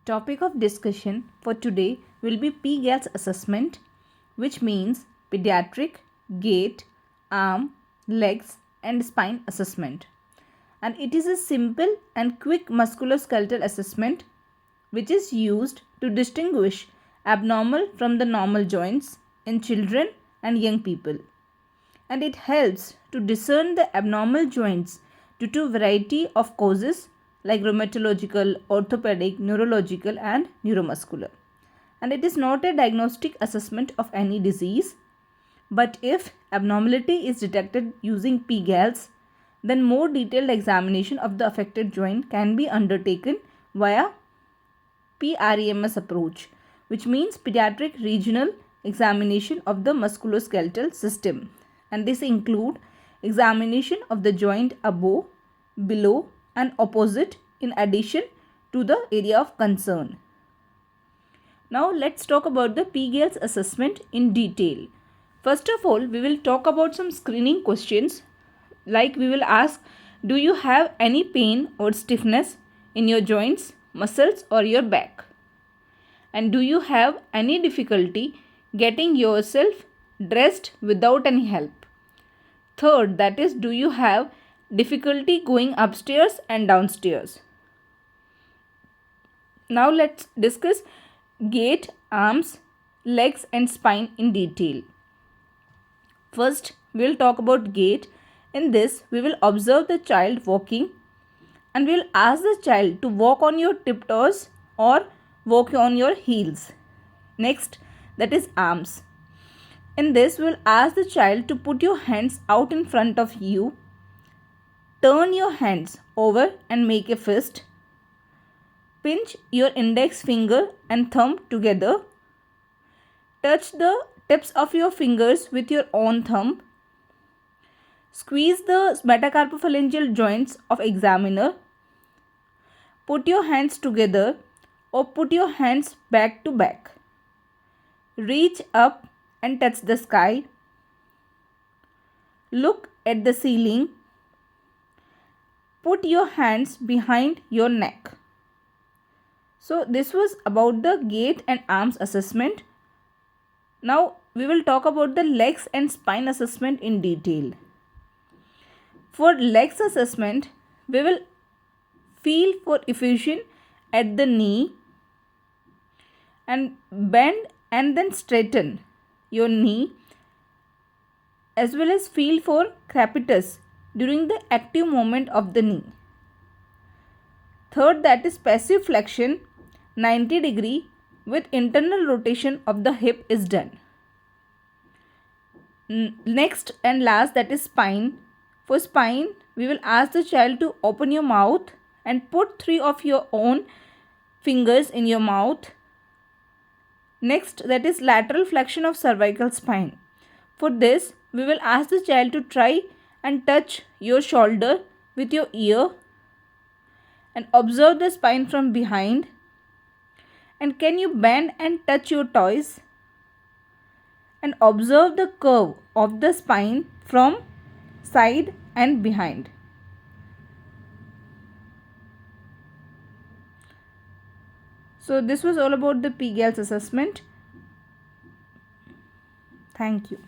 Topic of discussion for today will be pGALS assessment, which means pediatric gait, arm, legs and spine assessment. And it is a simple and quick musculoskeletal assessment which is used to distinguish abnormal from the normal joints in children and young people. And it helps to discern the abnormal joints due to a variety of causes like rheumatological, orthopedic, neurological and neuromuscular. And it is not a diagnostic assessment of any disease, but if abnormality is detected using pGALS, then more detailed examination of the affected joint can be undertaken via PREMS approach, which means pediatric regional examination of the musculoskeletal system. And this include examination of the joint above, below and opposite in addition to the area of concern. Now let's talk about the pGALS assessment in detail. First of all, we will talk about some screening questions, like we will ask, do you have any pain or stiffness in your joints, muscles or your back? And do you have any difficulty getting yourself dressed without any help? Third, that is, do you have difficulty going upstairs and downstairs? Now let's discuss gait, arms, legs and spine in detail. First, we will talk about gait. In this, we will observe the child walking and we will ask the child to walk on your tiptoes or walk on your heels. Next, that is arms. In this, we will ask the child to put your hands out in front of you. Turn your hands over and make a fist. Pinch your index finger and thumb together. Touch the tips of your fingers with your own thumb. Squeeze the metacarpophalangeal joints of examiner. Put your hands together or put your hands back to back. Reach up and touch the sky. Look at the ceiling. Put your hands behind your neck. So this was about the gait and arms assessment. Now we will talk about the legs and spine assessment in detail. For legs assessment, we will feel for effusion at the knee and bend and then straighten your knee, as well as feel for crepitus during the active movement of the knee. Third, that is passive flexion 90 degree with internal rotation of the hip is done. Next and last, that is spine. For spine, we will ask the child to open your mouth and put 3 of your own fingers in your mouth. Next, that is lateral flexion of cervical spine. For this, we will ask the child to try and touch your shoulder with your ear and observe the spine from behind. And can you bend and touch your toes? And observe the curve of the spine from side and behind. So this was all about the pGALS assessment. Thank you.